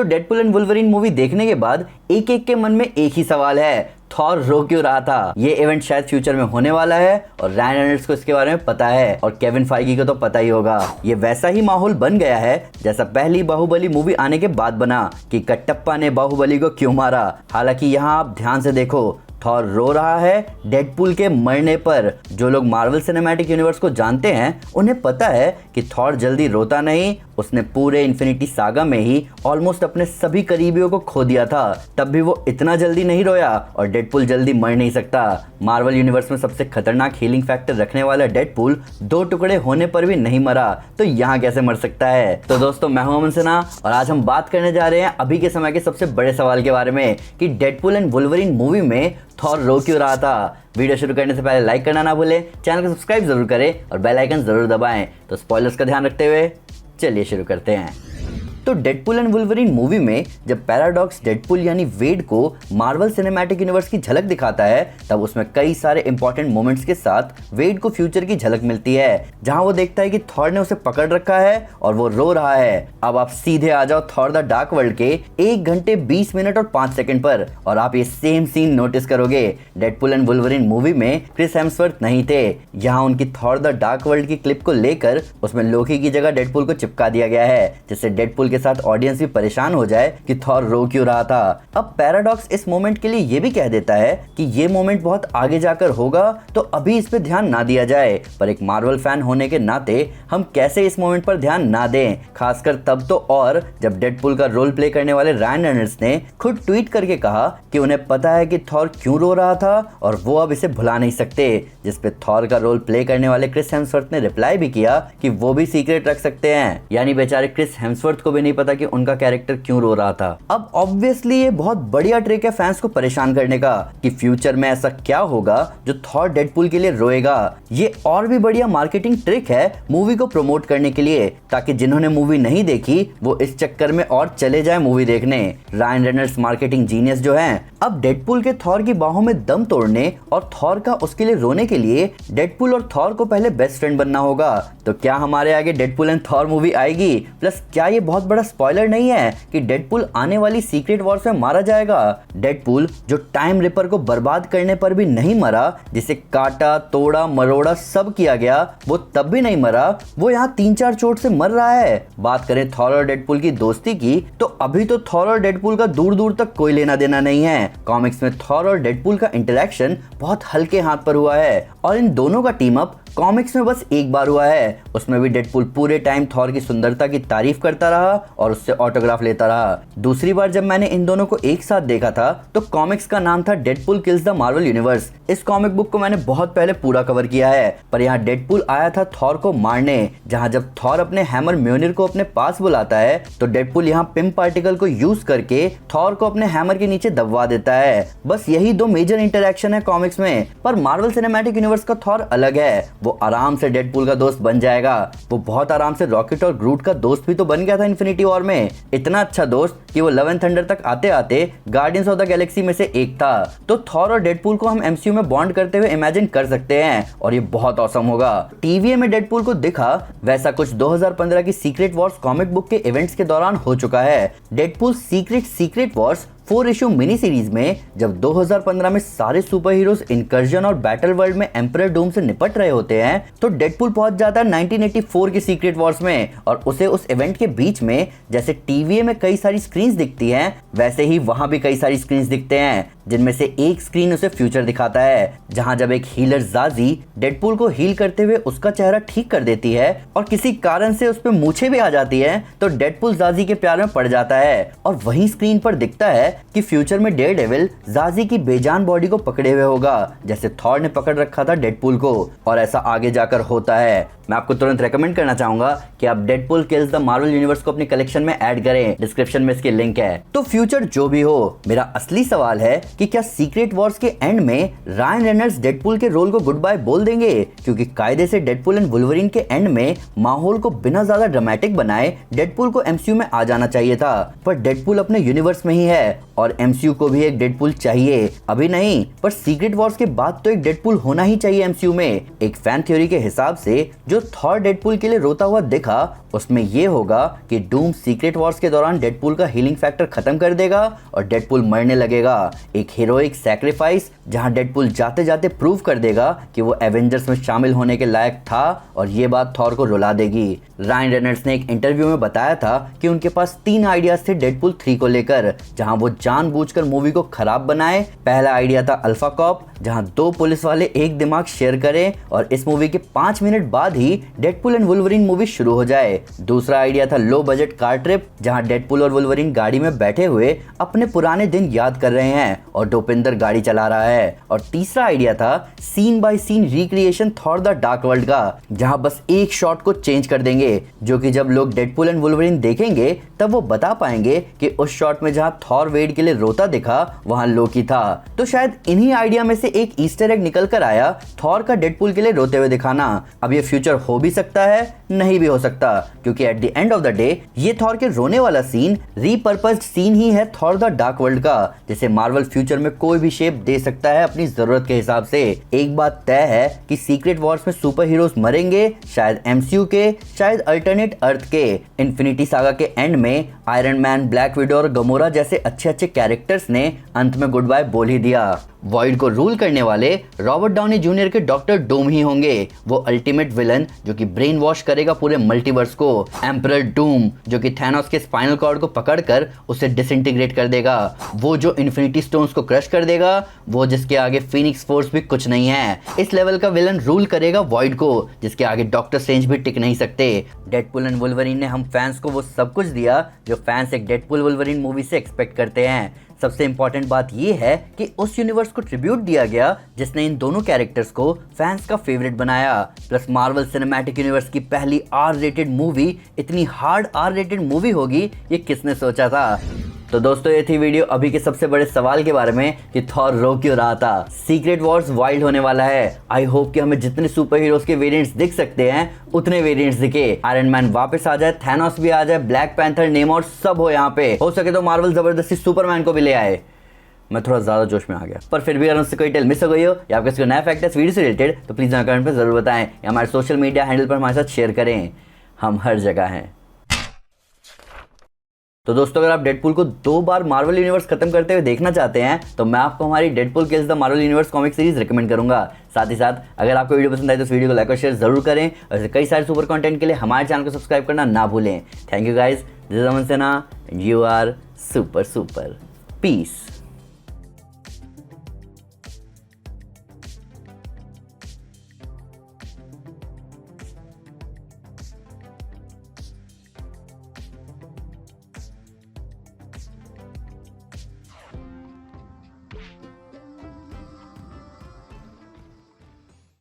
तो Deadpool and Wolverine movie देखने के बाद एक एक के मन में एक ही सवाल है, थॉर रो क्यों रहा था। ये इवेंट शायद फ्यूचर में होने वाला है और रायन रेनॉल्ड्स को इसके बारे में पता है और केविन फाइगी को तो पता ही होगा। ये वैसा ही माहौल बन गया है जैसा पहली बाहुबली मूवी आने के बाद बना कि कटप्पा ने बाहुबली को क्यों मारा। हालांकि यहाँ आप ध्यान से देखो, थॉर रो रहा है डेडपुल के मरने पर। जो लोग मार्वल सिनेमैटिक यूनिवर्स को जानते हैं उन्हें पता है कि थॉर जल्दी रोता नहीं, उसने पूरे इन्फिनिटी सागा में ही ऑलमोस्ट अपने सभी करीबियों को खो दिया था, तब भी वो इतना जल्दी नहीं रोया और डेडपुल जल्दी मर नहीं सकता। मार्वल यूनिवर्स में सबसे खतरनाक हीलिंग फैक्टर रखने वाला डेडपुल 2 टुकड़े होने पर भी नहीं मरा, तो यहाँ कैसे मर सकता है। तो दोस्तों, मैं हूं अमन सिन्हा और आज हम बात करने जा रहे हैं अभी के समय के सबसे बड़े सवाल के बारे में कि डेडपुल एंड वुल्वरीन मूवी में थॉर रो क्यों रहा था। वीडियो शुरू करने से पहले लाइक करना ना भूलें, चैनल को सब्सक्राइब जरूर करें और बेल आइकन जरूर दबाएं। तो स्पॉयलर्स का ध्यान रखते हुए चलिए शुरू करते हैं। तो डेडपुल एंड वुल्वरीन मूवी में जब पैराडॉक्स डेडपुल यानी वेड को मार्वल सिनेमैटिक यूनिवर्स की झलक दिखाता है, तब उसमें कई सारे इंपॉर्टेंट मोमेंट्स के साथ वेड को फ्यूचर की झलक मिलती है, जहां वो देखता है कि थॉर ने उसे पकड़ रखा है और वो रो रहा है। अब आप सीधे आ जाओ थॉर द डार्क वर्ल्ड के 1 घंटे 20 मिनट और 5 सेकंड पर और आप ये सेम सीन नोटिस करोगे। डेडपुल एंड वुल्वरीन मूवी में क्रिस हेम्सवर्थ नहीं थे, यहाँ उनकी थॉर द डार्क वर्ल्ड की क्लिप को लेकर उसमें लोकी की जगह डेडपुल को चिपका दिया गया है, जिससे डेडपुल के साथ ऑडियंस भी परेशान हो जाए कि थॉर रो क्यों रहा था। अब पैराडॉक्स इस मोमेंट के लिए ये भी कह देता है कि ये मोमेंट बहुत आगे जाकर होगा, तो अभी इस पे ध्यान ना दिया जाए, पर एक मार्वल फैन होने के नाते हम कैसे इस मोमेंट पर ध्यान ना दें, खासकर तब तो और जब डेडपुल का रोल प्ले करने वाले रायन रेनॉल्ड्स ने खुद ट्वीट करके कहा कि उन्हें पता है कि थॉर क्यों रो रहा था और वो अब इसे भुला नहीं सकते, जिसपे थॉर का रोल प्ले करने वाले क्रिस हेम्सवर्थ ने रिप्लाई भी किया कि वो भी सीक्रेट रख सकते हैं, यानी बेचारे क्रिस हेम्सवर्थ को भी नहीं पता कि उनका कैरेक्टर क्यों रो रहा था। अब ऑब्वियसली ये बहुत बढ़िया ट्रिक है फैंस को परेशान करने का कि फ्यूचर में ऐसा क्या होगा जो थॉर डेडपुल के लिए रोएगा। ये और भी बढ़िया मार्केटिंग ट्रिक है मूवी को प्रमोट करने के लिए, ताकि जिन्होंने मूवी नहीं देखी वो इस चक्कर में और चले जाए मूवी देखने। रायन रेनॉल्ड्स मार्केटिंग जीनियस जो हैं, अब डेडपुल के थॉर की बाहों में दम तोड़ने और थॉर का उसके लिए रोने के लिए डेडपुल और थॉर को पहले बेस्ट फ्रेंड बनना होगा। तो क्या हमारे आगे डेडपुल एंड थॉर मूवी आएगी? प्लस क्या ये बहुत बड़ा स्पॉइलर नहीं है कि डेडपुल आने वाली सीक्रेट वॉर्स में मारा जाएगा? डेडपुल जो टाइम रिपर को बर्बाद करने पर भी नहीं मरा, जिसे काटा तोड़ा मरोड़ा सब किया गया, वो तब भी नहीं मरा, वो यहाँ 3-4 चोट से मर रहा है। बात करें थॉर और डेडपुल की दोस्ती की, तो अभी तो थॉर और डेडपुल का दूर दूर तक कोई लेना देना नहीं है। कॉमिक्स में थॉर और डेडपुल का इंटरेक्शन बहुत हल्के हाथ पर हुआ है और इन दोनों का टीम अप कॉमिक्स में बस एक बार हुआ है। उसमें भी डेडपुल पूरे टाइम थॉर की सुंदरता की तारीफ करता रहा और उससे ऑटोग्राफ लेता रहा। दूसरी बार जब मैंने इन दोनों को एक साथ देखा था तो कॉमिक्स का नाम था Deadpool kills the Marvel universe. इस कॉमिक बुक को मैंने बहुत पहले पूरा कवर किया है, पर यहाँ डेडपुल आया था थॉर को मारने। जहाँ जब थॉर अपने हैमर म्योनिर को अपने पास बुलाता है तो डेडपुल यहाँ पिम पार्टिकल को यूज करके थॉर को अपने हैमर के नीचे दबवा देता है। बस यही 2 मेजर इंटरेक्शन है कॉमिक्स में, पर मार्वल सिनेमैटिक यूनिवर्स का थॉर अलग है। वो आराम से डेडपुल का दोस्त बन जाएगा। वो बहुत आराम से रॉकेट और ग्रूट का दोस्त भी तो बन गया था इन्फिनिटी वॉर में, इतना अच्छा दोस्त कि वो लव एंड थंडर तक आते आते गार्डियंस ऑफ द गैलेक्सी में से एक था। तो थॉर और डेडपुल को हम एमसीयू में बॉन्ड करते हुए इमेजिन कर सकते हैं और ये बहुत ऑसम होगा। टीवीए में डेडपुल को दिखा वैसा कुछ 2015 की सीक्रेट वॉर्स कॉमिक बुक के इवेंट्स के दौरान हो चुका है। Deadpool secret Wars 4 issue mini series में जब 2015 में सारे सुपर हीरोज इनकर्जन और बैटल वर्ल्ड में एम्परर डूम से निपट रहे होते हैं, तो डेडपुल पहुंच जाता है 1984 की सीक्रेट वॉर्स में और उसे उस इवेंट के बीच में जैसे टीवीए में कई सारी स्क्रीन्स दिखती हैं, वैसे ही वहां भी कई सारी स्क्रीन्स दिखते हैं, जिनमें से एक स्क्रीन उसे फ्यूचर दिखाता है, जहां जब एक हीलर जाजी डेडपुल को हील करते हुए उसका चेहरा ठीक कर देती है और किसी कारण से उस पे मूछे भी आ जाती है, तो डेडपुल जाजी के प्यार में पड़ जाता है और वही स्क्रीन पर दिखता है कि फ्यूचर में डेयरडेविल जाजी की बेजान बॉडी को पकड़े हुए होगा, जैसे थॉर ने पकड़ रखा था डेडपुल को, और ऐसा आगे जाकर होता है। मैं आपको तुरंत रेकमेंड करना चाहूंगा कि आप Deadpool kills the Marvel universe को अपनी कलेक्शन में ऐड करें, डिस्क्रिप्शन में इसकी लिंक है। तो फ्यूचर जो भी हो, मेरा असली सवाल है कि क्या सीक्रेट वॉर्स के एंड में रायन रेनॉल्ड्स डेडपुल के रोल को गुड बाय बोल देंगे, क्योंकि कायदे से डेडपुल एंड वुल्वरीन के एंड में माहौल को बिना ज्यादा ड्रामेटिक बनाए डेडपुल को एमसीयू में आ जाना चाहिए था, पर डेडपुल अपने यूनिवर्स में ही है और एमसीयू को भी एक डेडपुल चाहिए, अभी नहीं पर सीक्रेट वॉर्स के बाद तो एक डेडपुल होना ही चाहिए एमसीयू में। एक फैन थ्योरी के हिसाब से जो थॉर डेडपुल के लिए रोता हुआ दिखा उसमें ये होगा कि डूम सीक्रेट वॉर्स के दौरान डेडपूल का हीलिंग फैक्टर खत्म कर देगा और डेडपूल मरने लगेगा। एक हीरोइक सैक्रिफाइस जहां डेडपूल जाते जाते प्रूव कर देगा कि वो एवेंजर्स में शामिल होने के लायक था और ये बात थॉर को रुला देगी। रायन रेनॉल्ड्स ने एक इंटरव्यू में बताया था कि उनके पास 3 आइडियाज थे डेडपूल 3 को लेकर, जहां वो जानबूझकर मूवी को खराब बनाए। पहला आइडिया था अल्फा कॉप, जहां 2 पुलिस वाले एक दिमाग शेयर करें और इस मूवी के 5 मिनट बाद ही डेडपूल एंड वुल्वरीन मूवी शुरू हो जाए। दूसरा आइडिया था लो बजट कार ट्रिप, जहां डेडपूल और वुल्वरीन गाड़ी में बैठे हुए अपने पुराने दिन याद कर रहे हैं और डोपिंदर गाड़ी चला रहा है। और तीसरा आइडिया था scene by scene recreation Thor the dark world का, जहां बस एक शॉट को चेंज कर देंगे, जो कि जब लोग डेडपूल एंड वुल्वरीन देखेंगे तब वो बता पाएंगे कि उस शॉट में जहां थॉर वेड के लिए रोता दिखा वहां लोकी था। तो शायद इन्हीं आइडिया में से एक ईस्टर एग निकल कर आया, थॉर का डेडपूल के लिए रोते हुए दिखाना। अब ये फ्यूचर हो भी सकता है, नहीं भी हो सकता, क्योंकि at the end of the day ये थॉर के रोने वाला सीन रीपर्पस्ड सीन ही है थॉर द डार्क वर्ल्ड का, जिसे मार्वल फ्यूचर में कोई भी शेप दे सकता है अपनी जरूरत के हिसाब से। एक बात तय है कि सीक्रेट वॉर्स में सुपर हीरोज मरेंगे, शायद एमसीयू के, शायद अल्टरनेट अर्थ के। इन्फिनिटी सागा के एंड में आयरन मैन, ब्लैक विडो और गमोरा जैसे अच्छे कैरेक्टर्स ने अंत में गुड बाय बोल ही दिया। वॉइड को रूल करने वाले रॉबर्ट डाउनी जूनियर के डॉक्टर डूम ही होंगे, वो अल्टीमेट विलन जो कि ब्रेन वॉश करेगा पूरे मल्टीवर्स को। एम्परर डूम जो कि थैनोस के स्पाइनल कॉर्ड को पकड़कर उसे डिसइंटीग्रेट कर देगा, वो जो इन्फिनिटी स्टोन्स को क्रश कर देगा, वो जिसके आगे फीनिक्स फोर्स भी कुछ नहीं है। इस लेवल का विलन रूल करेगा वॉइड को, जिसके आगे डॉक्टर स्ट्रेंज भी टिक नहीं सकते। डेडपूल एंड वुल्वरीन ने हम फैंस को वो सब कुछ दिया जो फैंस एक डेडपूल वुल्वरीन मूवी से एक्सपेक्ट करते हैं। सबसे इंपॉर्टेंट बात यह है कि उस यूनिवर्स को ट्रिब्यूट दिया गया जिसने इन दोनों कैरेक्टर्स को फैंस का फेवरेट बनाया। प्लस मार्वल सिनेमैटिक यूनिवर्स की पहली आर रेटेड मूवी इतनी हार्ड आर रेटेड मूवी होगी, ये किसने सोचा था। तो दोस्तों ये थी वीडियो अभी के सबसे बड़े सवाल के बारे में कि थॉर रो क्यों रहा था। सीक्रेट वॉर्स वाइल्ड होने वाला है। आई होप कि हमें जितने सुपर हीरोज के वेरिएंट्स दिख सकते हैं उतने वेरिएंट्स दिखे। आयरन मैन वापस आ जाए, थैनोस भी आ जाए, ब्लैक पैंथर, नेमोर सब हो यहाँ पे। हो सके तो मार्वल जबरदस्ती सुपरमैन को भी ले आए। मैं थोड़ा ज्यादा जोश में आ गया, पर फिर भी अगर उससे कोई टेल मिस हो गई हो या आपके नया फैक्ट है वीडियो से रिलेटेड तो प्लीज कमेंट पर जरूर बताएं या हमारे सोशल मीडिया हैंडल पर हमारे साथ शेयर करें। हम हर जगह हैं। तो दोस्तों अगर आप डेडपूल को 2 बार मार्वल यूनिवर्स खत्म करते हुए देखना चाहते हैं तो मैं आपको हमारी Deadpool kills the Marvel universe comic series recommend करूंगा। साथ ही साथ अगर आपको वीडियो पसंद आए तो इस वीडियो को लाइक और शेयर जरूर करें और ऐसे कई सारे सुपर कंटेंट के लिए हमारे चैनल को सब्सक्राइब करना ना भूलें। Thank you guys, this is Aman Sinha and you are super piece.